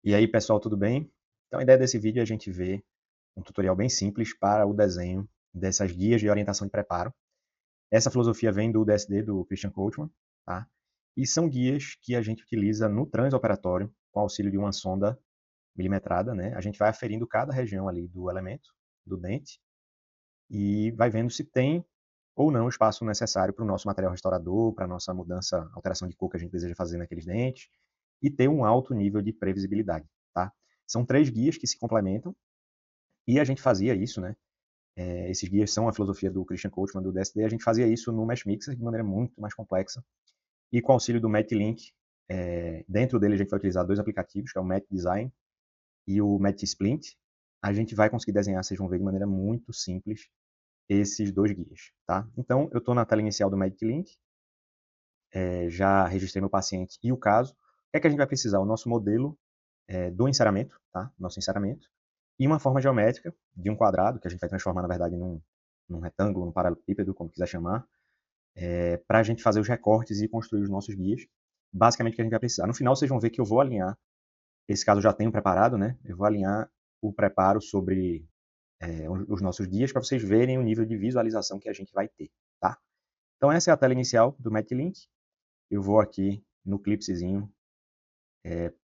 E aí, pessoal, tudo bem? Então, a ideia desse vídeo é a gente ver um tutorial bem simples para o desenho dessas guias de orientação de preparo. Essa filosofia vem do DSD, do Christian Coachman, tá? E são guias que a gente utiliza no transoperatório, com auxílio de uma sonda milimetrada, né? A gente vai aferindo cada região ali do elemento, do dente, e vai vendo se tem ou não o espaço necessário para o nosso material restaurador, para a nossa mudança, alteração de cor que a gente deseja fazer naqueles dentes, e ter um alto nível de previsibilidade, tá? São 3 guias que se complementam, e a gente fazia isso, né? Esses guias são a filosofia do Christian Coachman, do DSD, a gente fazia isso no Mesh Mixer de maneira muito mais complexa, e com auxílio do MatLink, dentro dele a gente vai utilizar 2 aplicativos, que é o Mat Design e o Mat Splint. A gente vai conseguir desenhar, vocês vão ver, de maneira muito simples, esses 2 guias, tá? Então, eu estou na tela inicial do MatLink, já registrei meu paciente e o caso. O que é que a gente vai precisar? O nosso modelo do enceramento, tá? Nosso enceramento, e uma forma geométrica de um quadrado, que a gente vai transformar, na verdade, num retângulo, num paralelepípedo, como quiser chamar, para a gente fazer os recortes e construir os nossos guias. Basicamente, o que a gente vai precisar. No final, vocês vão ver que eu vou alinhar, esse caso eu já tenho preparado, né? Eu vou alinhar o preparo sobre os nossos guias para vocês verem o nível de visualização que a gente vai ter, tá? Então, essa é a tela inicial do MatLink. Eu vou aqui no Clipsezinho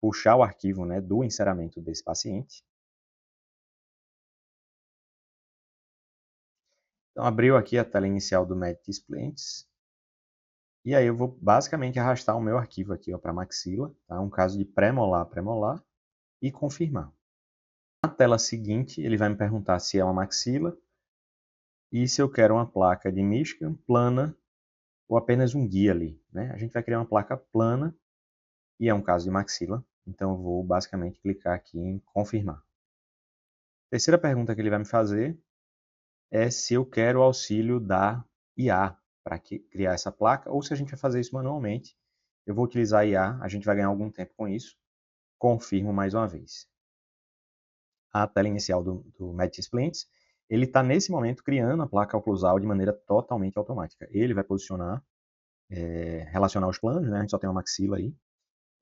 puxar o arquivo, né, do enceramento desse paciente. Então, abriu aqui a tela inicial do Mat Splints. E aí eu vou basicamente arrastar o meu arquivo aqui para a maxila, tá? Um caso de pré-molar, pré-molar, e confirmar. Na tela seguinte, ele vai me perguntar se é uma maxila e se eu quero uma placa de Michigan plana ou apenas um guia ali, né? A gente vai criar uma placa plana e é um caso de maxila, então eu vou basicamente clicar aqui em confirmar. Terceira pergunta que ele vai me fazer é se eu quero o auxílio da IA para criar essa placa, ou se a gente vai fazer isso manualmente. Eu vou utilizar a IA, a gente vai ganhar algum tempo com isso. Confirmo mais uma vez. A tela inicial do Mat Splints, ele está nesse momento criando a placa oclusal de maneira totalmente automática. Ele vai posicionar, relacionar os planos, né? A gente só tem uma maxila aí.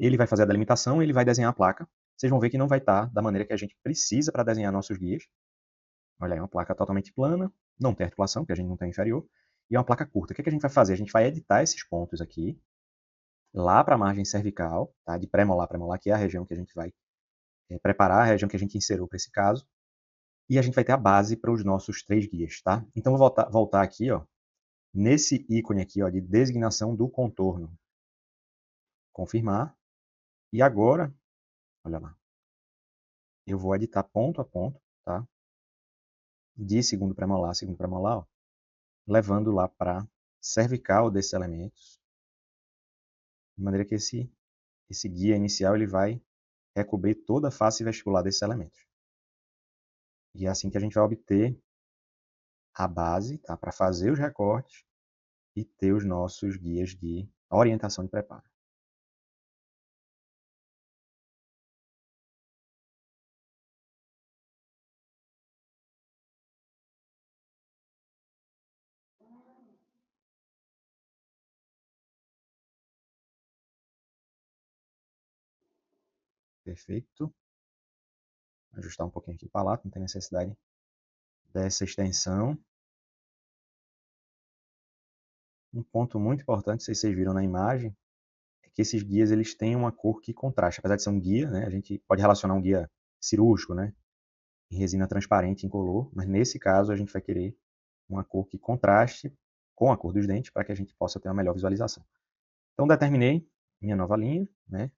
Ele vai fazer a delimitação, ele vai desenhar a placa. Vocês vão ver que não vai estar da maneira que a gente precisa para desenhar nossos guias. Olha aí, uma placa totalmente plana, não tem articulação, porque a gente não tem inferior, e é uma placa curta. O que a gente vai fazer? A gente vai editar esses pontos aqui, lá para a margem cervical, tá? De pré-molar, pré-molar, que é a região que a gente vai preparar, a região que a gente inseriu para esse caso, e a gente vai ter a base para os nossos 3 guias, tá? Então, vou voltar aqui, ó, nesse ícone aqui, ó, de designação do contorno. Confirmar. E agora, olha lá, eu vou editar ponto a ponto, tá? De segundo pré-molar, ó, levando lá para cervical desses elementos, de maneira que esse guia inicial ele vai recobrir toda a face vestibular desses elementos. E é assim que a gente vai obter a base, tá, para fazer os recortes e ter os nossos guias de orientação de preparo. Perfeito. Ajustar um pouquinho aqui o palato, não tem necessidade dessa extensão. Um ponto muito importante, se vocês viram na imagem, é que esses guias eles têm uma cor que contrasta. Apesar de ser um guia, né, a gente pode relacionar um guia cirúrgico, né, em resina transparente, incolor, mas nesse caso a gente vai querer uma cor que contraste com a cor dos dentes para que a gente possa ter uma melhor visualização. Então determinei minha nova linha, né,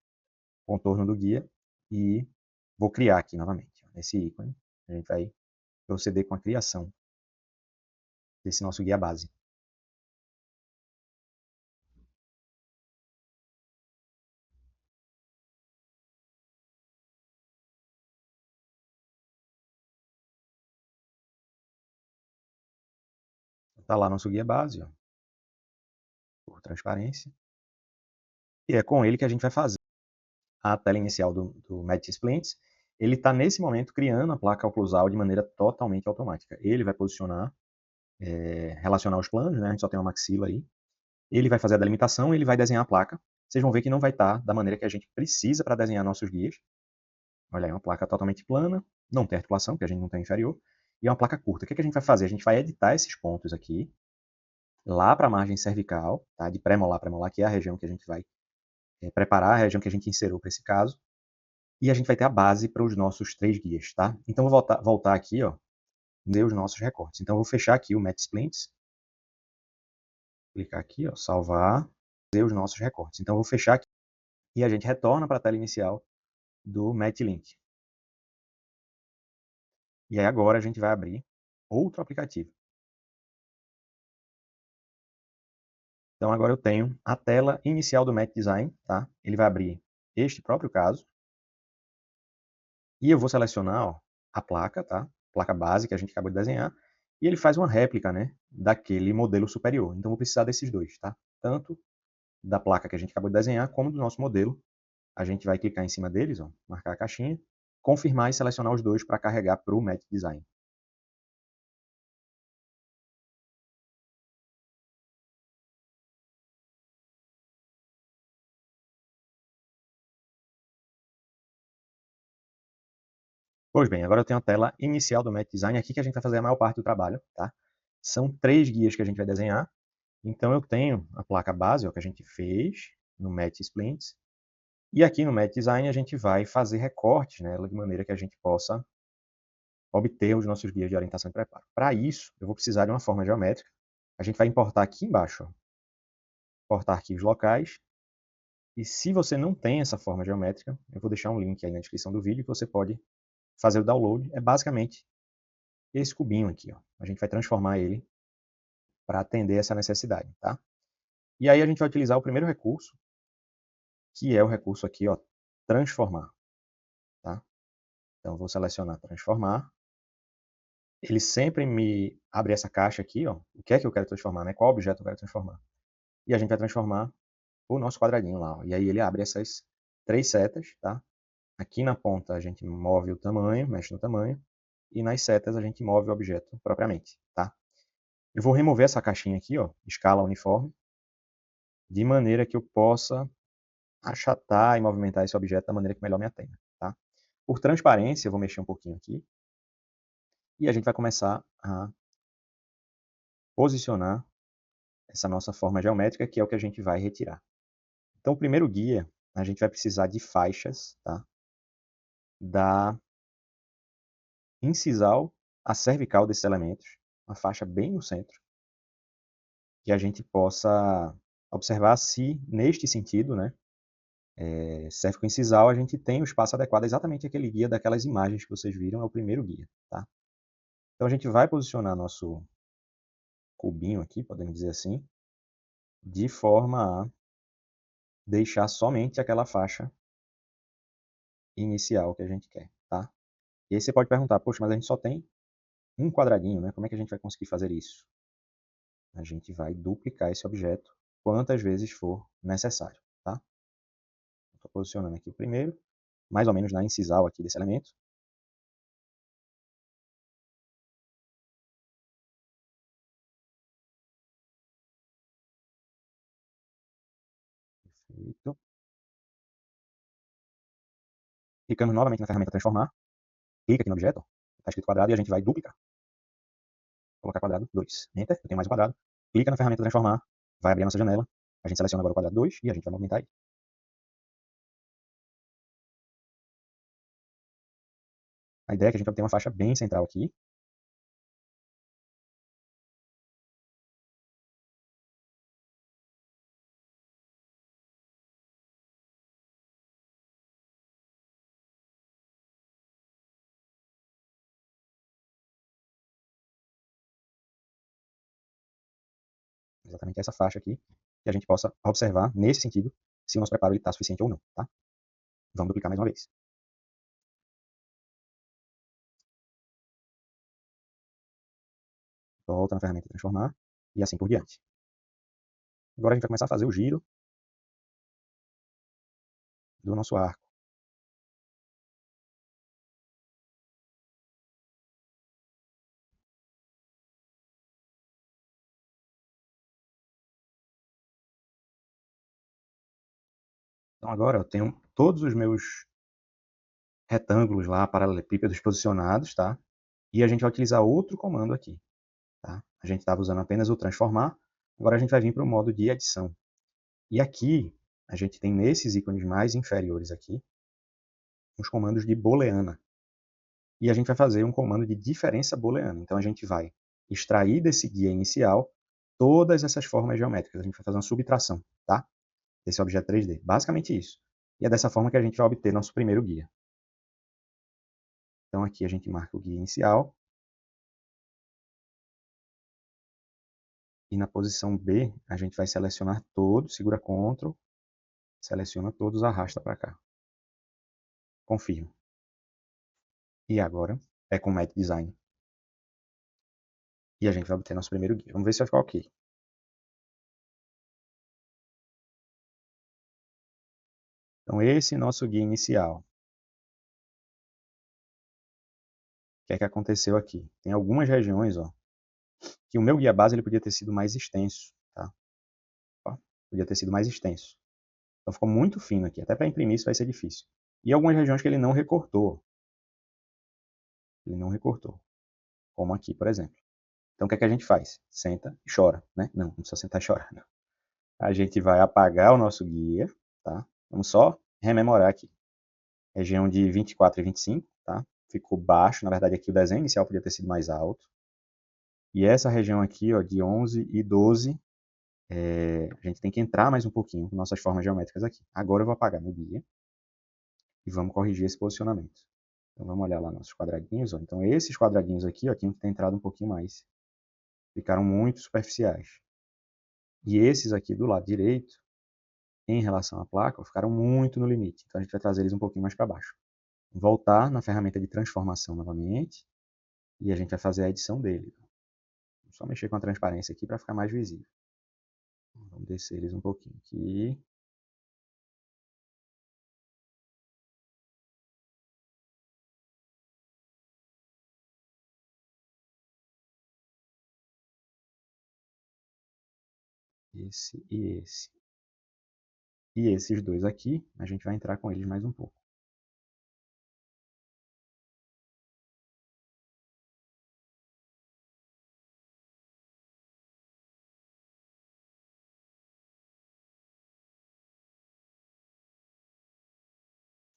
contorno do guia, e vou criar aqui novamente, nesse ícone. A gente vai proceder com a criação desse nosso guia base. Está lá nosso guia base, ó, por transparência. E é com ele que a gente vai fazer a tela inicial do Mat Splints. Ele está nesse momento criando a placa oclusal de maneira totalmente automática. Ele vai posicionar, relacionar os planos, né? A gente só tem uma maxila aí. Ele vai fazer a delimitação, ele vai desenhar a placa. Vocês vão ver que não vai estar da maneira que a gente precisa para desenhar nossos guias. Olha aí, uma placa totalmente plana, não tem articulação, porque a gente não tem inferior, e é uma placa curta. O que a gente vai fazer? A gente vai editar esses pontos aqui, lá para a margem cervical, tá? De pré-molar, pré-molar, que é a região que a gente vai preparar, a região que a gente inseriu para esse caso, e a gente vai ter a base para os nossos 3 guias, tá? Então, vou voltar aqui, ó, ver os nossos recortes. Então, eu vou fechar aqui o Match Splints, clicar aqui, ó, salvar, ver os nossos recortes. Então, eu vou fechar aqui e a gente retorna para a tela inicial do MatchLink. E aí agora a gente vai abrir outro aplicativo. Então agora eu tenho a tela inicial do Match Design, tá? Ele vai abrir este próprio caso. E eu vou selecionar, ó, a placa, tá? Placa base que a gente acabou de desenhar. E ele faz uma réplica, né, daquele modelo superior. Então eu vou precisar desses dois, tá? Tanto da placa que a gente acabou de desenhar, como do nosso modelo. A gente vai clicar em cima deles, ó, marcar a caixinha, confirmar e selecionar os dois para carregar para o Match Design. Pois bem, agora eu tenho a tela inicial do Match Design, aqui que a gente vai fazer a maior parte do trabalho, tá? São 3 guias que a gente vai desenhar. Então eu tenho a placa base, ó, que a gente fez no Match Splints. E aqui no Match Design a gente vai fazer recortes nela de maneira que a gente possa obter os nossos guias de orientação e preparo. Para isso, eu vou precisar de uma forma geométrica. A gente vai importar aqui embaixo, ó, importar arquivos locais. E se você não tem essa forma geométrica, eu vou deixar um link aí na descrição do vídeo que você pode fazer o download. É basicamente esse cubinho aqui, ó. A gente vai transformar ele para atender essa necessidade, tá? E aí a gente vai utilizar o primeiro recurso, que é o recurso aqui, ó, transformar, tá? Então vou selecionar transformar. Ele sempre me abre essa caixa aqui, ó. O que é que eu quero transformar, né? Qual objeto eu quero transformar? E a gente vai transformar o nosso quadradinho lá, ó. E aí ele abre essas 3 setas, tá? Aqui na ponta a gente move o tamanho, mexe no tamanho, e nas setas a gente move o objeto propriamente, tá? Eu vou remover essa caixinha aqui, ó, escala uniforme, de maneira que eu possa achatar e movimentar esse objeto da maneira que melhor me atenda, tá? Por transparência, eu vou mexer um pouquinho aqui, e a gente vai começar a posicionar essa nossa forma geométrica, que é o que a gente vai retirar. Então, o primeiro guia, a gente vai precisar de faixas, tá? Da incisal à cervical desses elementos, uma faixa bem no centro, que a gente possa observar se, neste sentido, né, cérvico-incisal, a gente tem o espaço adequado, exatamente aquele guia daquelas imagens que vocês viram, é o primeiro guia, tá? Então, a gente vai posicionar nosso cubinho aqui, podemos dizer assim, de forma a deixar somente aquela faixa inicial que a gente quer, tá? E aí você pode perguntar, poxa, mas a gente só tem um quadradinho, né? Como é que a gente vai conseguir fazer isso? A gente vai duplicar esse objeto quantas vezes for necessário, tá? Estou posicionando aqui o primeiro, mais ou menos na incisal aqui desse elemento. Perfeito. Clicando novamente na ferramenta transformar, clica aqui no objeto, está escrito quadrado e a gente vai duplicar. Colocar quadrado 2. Enter, eu tenho mais um quadrado. Clica na ferramenta transformar, vai abrir a nossa janela. A gente seleciona agora o quadrado 2 e a gente vai movimentar ele. A ideia é que a gente vai ter uma faixa bem central aqui. Exatamente essa faixa aqui, que a gente possa observar, nesse sentido, se o nosso preparo está suficiente ou não, tá? Vamos duplicar mais uma vez. Volta na ferramenta transformar e assim por diante. Agora a gente vai começar a fazer o giro do nosso arco. Então agora eu tenho todos os meus retângulos lá, paralelepípedos posicionados, tá? E a gente vai utilizar outro comando aqui, tá? A gente estava usando apenas o transformar, agora a gente vai vir para o modo de edição. E aqui, a gente tem nesses ícones mais inferiores aqui, os comandos de booleana. E a gente vai fazer um comando de diferença booleana. Então a gente vai extrair desse guia inicial todas essas formas geométricas. A gente vai fazer uma subtração, tá? Desse objeto 3D. Basicamente isso. E é dessa forma que a gente vai obter nosso primeiro guia. Então aqui a gente marca o guia inicial. E na posição B, a gente vai selecionar todos, segura Ctrl, seleciona todos, arrasta para cá. Confirma. E agora é com Matte Design. E a gente vai obter nosso primeiro guia. Vamos ver se vai ficar ok. Então esse é nosso guia inicial. O que é que aconteceu aqui? Tem algumas regiões, ó, que o meu guia base ele podia ter sido mais extenso, tá? Ó, podia ter sido mais extenso. Então ficou muito fino aqui. Até para imprimir isso vai ser difícil. E algumas regiões que ele não recortou. Ele não recortou. Como aqui, por exemplo. Então o que é que a gente faz? Senta e chora, né? Não precisa sentar e chorar, não. A gente vai apagar o nosso guia, tá? Vamos só rememorar aqui. Região de 24 e 25, tá? Ficou baixo, na verdade aqui o desenho inicial podia ter sido mais alto. E essa região aqui, ó, de 11 e 12, a gente tem que entrar mais um pouquinho com nossas formas geométricas aqui. Agora eu vou apagar meu guia e vamos corrigir esse posicionamento. Então vamos olhar lá nossos quadradinhos, ó. Então esses quadradinhos aqui, ó, tinham que ter entrado um pouquinho mais. Ficaram muito superficiais. E esses aqui do lado direito, em relação à placa, ficaram muito no limite. Então a gente vai trazer eles um pouquinho mais para baixo. Voltar na ferramenta de transformação novamente e a gente vai fazer a edição dele. Vou só mexer com a transparência aqui para ficar mais visível. Vamos descer eles um pouquinho aqui. Esse e esse. E esses dois aqui, a gente vai entrar com eles mais um pouco.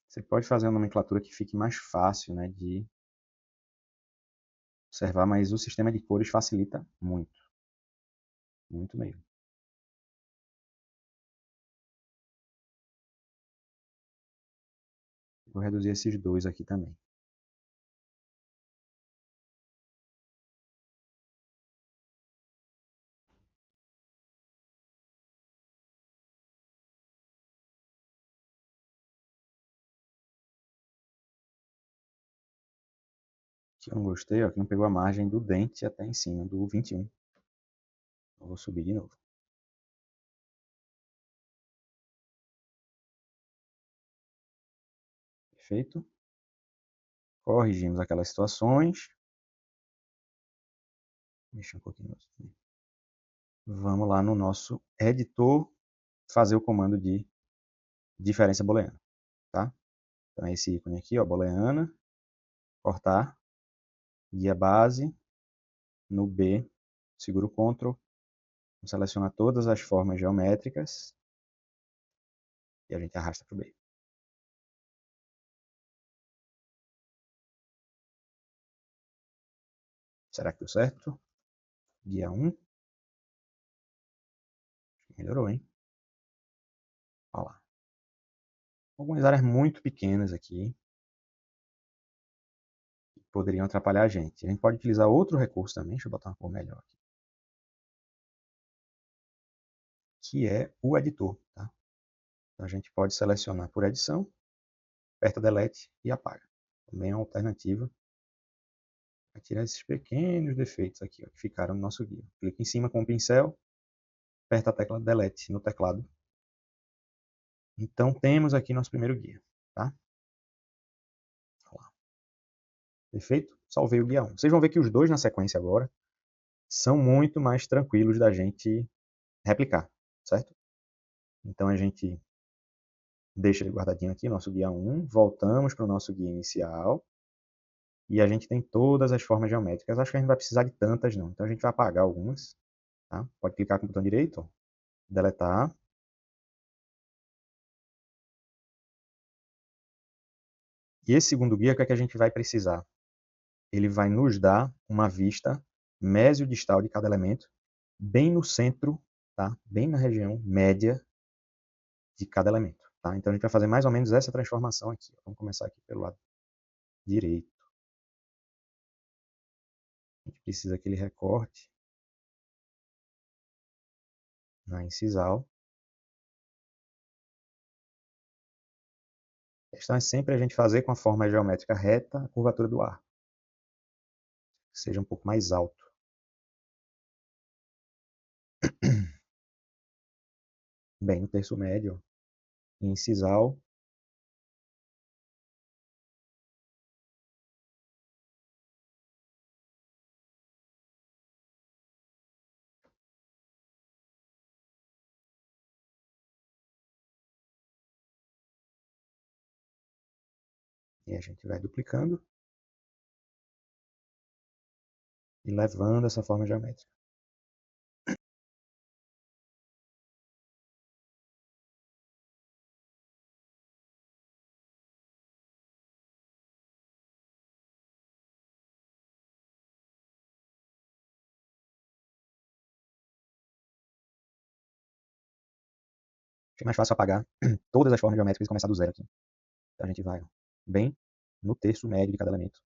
Você pode fazer uma nomenclatura que fique mais fácil, né, de observar, mas o sistema de cores facilita muito. Muito mesmo. Vou reduzir esses dois aqui também. Que eu não gostei, ó, que não pegou a margem do dente até em cima, do 21. Eu vou subir de novo. Perfeito? Corrigimos aquelas situações. Deixa um pouquinho. Vamos lá no nosso editor fazer o comando de diferença booleana, tá? Então é esse ícone aqui, ó, booleana, cortar, guia base, no B, seguro Ctrl, seleciona todas as formas geométricas e a gente arrasta para o B. Será que deu certo? Guia 1. Melhorou, hein? Olha lá. Algumas áreas muito pequenas aqui que poderiam atrapalhar a gente. A gente pode utilizar outro recurso também, deixa eu botar uma cor melhor aqui, que é o editor, tá? Então a gente pode selecionar por edição, aperta Delete e apaga. Também é uma alternativa para tirar esses pequenos defeitos aqui, ó, que ficaram no nosso guia. Clica em cima com o pincel, aperta a tecla Delete no teclado. Então temos aqui nosso primeiro guia, tá? Perfeito? Salvei o guia 1. Vocês vão ver que os dois na sequência agora são muito mais tranquilos da gente replicar, certo? Então a gente deixa ele guardadinho aqui, nosso guia 1, voltamos para o nosso guia inicial, e a gente tem todas as formas geométricas. Acho que a gente não vai precisar de tantas, não. Então a gente vai apagar algumas. Tá? Pode clicar com o botão direito, ó, deletar. E esse segundo guia, o que é que a gente vai precisar? Ele vai nos dar uma vista mesio-distal de cada elemento, bem no centro, tá? Bem na região média de cada elemento. Tá? Então a gente vai fazer mais ou menos essa transformação aqui. Vamos começar aqui pelo lado direito. A gente precisa que ele recorte na incisal. A questão é sempre a gente fazer com a forma geométrica reta a curvatura do arco, que seja um pouco mais alto. Bem, no terço médio, incisal, e a gente vai duplicando e levando essa forma geométrica. Fica mais fácil apagar todas as formas geométricas e começar do zero aqui. Então a gente vai bem no terço médio de cada elemento.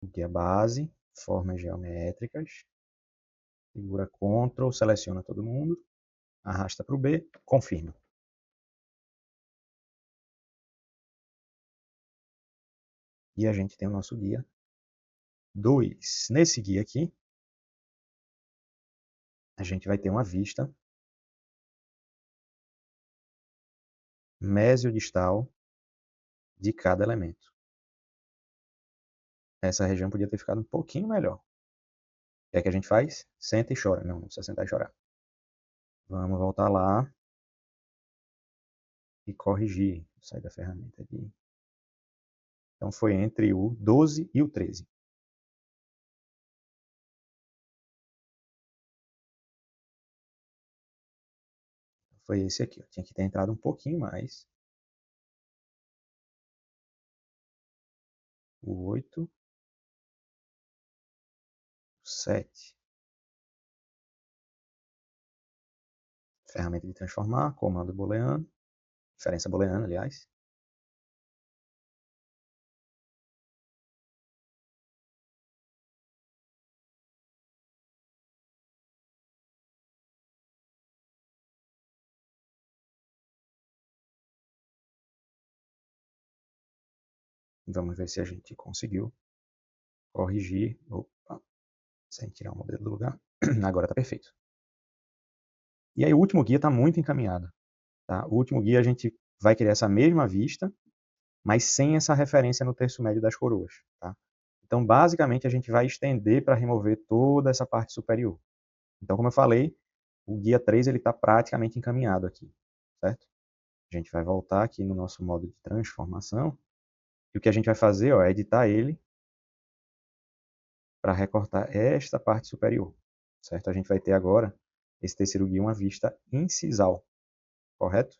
Aqui a base, formas geométricas, segura Ctrl, seleciona todo mundo, arrasta para o B, confirma. E a gente tem o nosso guia 2. Nesse guia aqui, a gente vai ter uma vista mesio-distal de cada elemento. Essa região podia ter ficado um pouquinho melhor. O que é que a gente faz? Senta e chora. Não, não precisa sentar e chorar. Vamos voltar lá e corrigir. Sai da ferramenta aqui. Então foi entre o 12 e o 13. Foi esse aqui. Ó. Tinha que ter entrado um pouquinho mais. O 8. 7. Ferramenta de transformar, comando booleano, diferença booleana, aliás. Vamos ver se a gente conseguiu corrigir. Opa, sem tirar o modelo do lugar. Agora está perfeito. E aí o último guia está muito encaminhado. Tá? O último guia a gente vai criar essa mesma vista, mas sem essa referência no terço médio das coroas. Tá? Então, basicamente, a gente vai estender para remover toda essa parte superior. Então, como eu falei, o guia 3 está praticamente encaminhado aqui. Certo? A gente vai voltar aqui no nosso modo de transformação. E o que a gente vai fazer ó, é editar ele para recortar esta parte superior, certo? A gente vai ter agora, esse terceiro guia, uma vista incisal, correto?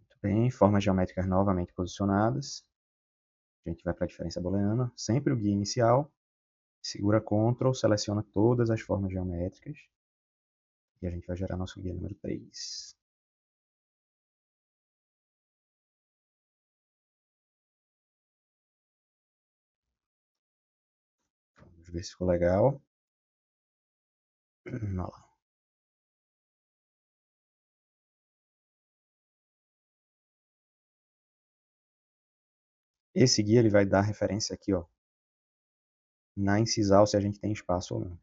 Muito bem, formas geométricas novamente posicionadas. A gente vai para a diferença booleana, sempre o guia inicial, segura Ctrl, seleciona todas as formas geométricas e a gente vai gerar nosso guia número 3. Vamos ver se ficou legal. Olha lá. Esse guia ele vai dar referência aqui, ó, na incisal se a gente tem espaço ou não.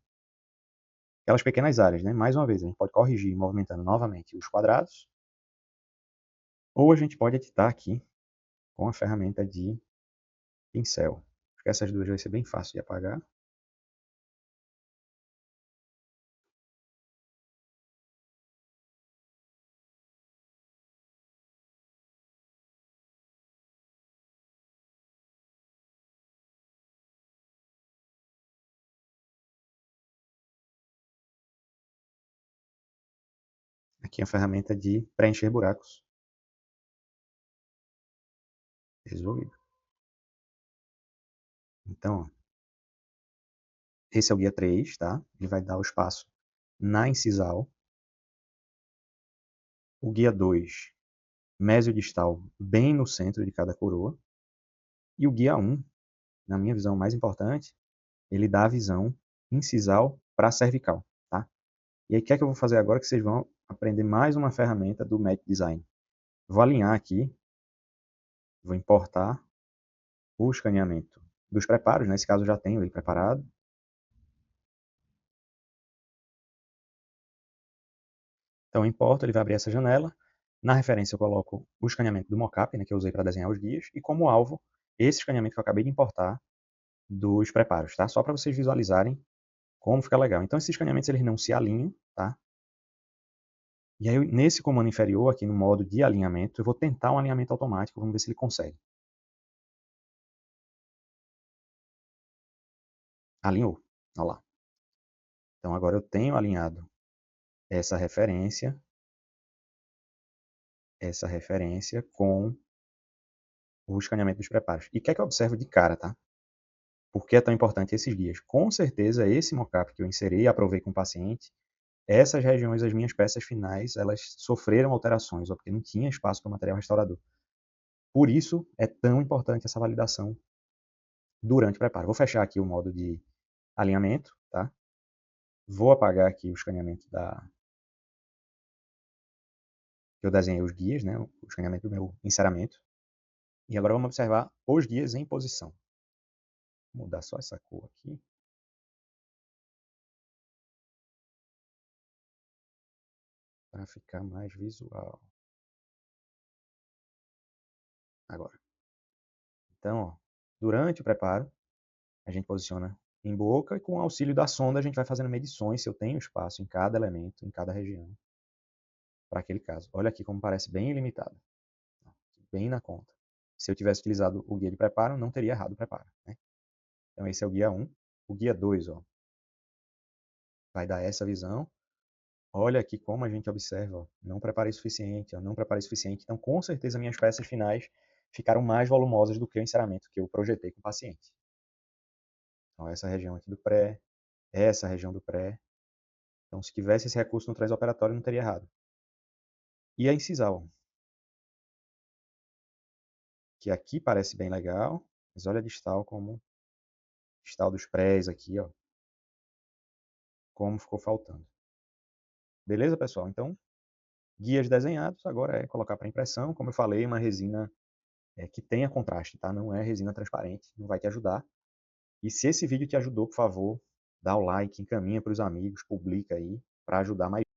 Aquelas pequenas áreas, né? Mais uma vez, a gente pode corrigir movimentando novamente os quadrados, ou a gente pode editar aqui com a ferramenta de pincel. Acho que essas duas vai ser bem fácil de apagar. Aqui a ferramenta de preencher buracos. Resolvido. Então, ó, esse é o guia 3, tá? Ele vai dar o espaço na incisal. O guia 2, mesiodistal, bem no centro de cada coroa. E o guia 1, na minha visão mais importante, ele dá a visão incisal para cervical, tá? E aí, o que é que eu vou fazer agora que vocês vão aprender mais uma ferramenta do Map Design? Vou alinhar aqui, vou importar o escaneamento dos preparos, nesse caso eu já tenho ele preparado. Então, eu importo, ele vai abrir essa janela. Na referência eu coloco o escaneamento do mockup, né, que eu usei para desenhar os guias, e como alvo, esse escaneamento que eu acabei de importar dos preparos, tá? Só para vocês visualizarem como fica legal. Então, esses escaneamentos eles não se alinham, tá? E aí, nesse comando inferior, aqui no modo de alinhamento, eu vou tentar um alinhamento automático, vamos ver se ele consegue. Alinhou, olha lá. Então, agora eu tenho alinhado essa referência com o escaneamento dos preparos. E o que é que eu observo de cara, tá? Por que é tão importante esses guias? Com certeza, esse mockup que eu inseri e aprovei com o paciente essas regiões, as minhas peças finais, elas sofreram alterações, ó, porque não tinha espaço para o material restaurador. Por isso, é tão importante essa validação durante o preparo. Vou fechar aqui o modo de alinhamento, tá? Vou apagar aqui o escaneamento que eu desenhei os guias, né? O escaneamento do meu enceramento. E agora vamos observar os guias em posição. Vou mudar só essa cor aqui. Para ficar mais visual. Agora. Então, ó, durante o preparo, a gente posiciona em boca e com o auxílio da sonda a gente vai fazendo medições se eu tenho espaço em cada elemento, em cada região, para aquele caso. Olha aqui como parece bem ilimitado, bem na conta. Se eu tivesse utilizado o guia de preparo, não teria errado o preparo, né? Então esse é o guia 1. O guia 2, ó, vai dar essa visão. Olha aqui como a gente observa, ó, não preparei suficiente, ó, não preparei suficiente. Então, com certeza, minhas peças finais ficaram mais volumosas do que o enceramento que eu projetei com o paciente. Então, essa região aqui do pré, essa região do pré. Então, se tivesse esse recurso no transoperatório, não teria errado. E a incisal, que aqui parece bem legal, mas olha a distal como distal dos prés aqui, ó, como ficou faltando. Beleza, pessoal? Então, guias desenhados, agora é colocar para impressão. Como eu falei, uma resina que tenha contraste, tá? Não é resina transparente, não vai te ajudar. E se esse vídeo te ajudou, por favor, dá o like, encaminha para os amigos, publica aí, para ajudar mais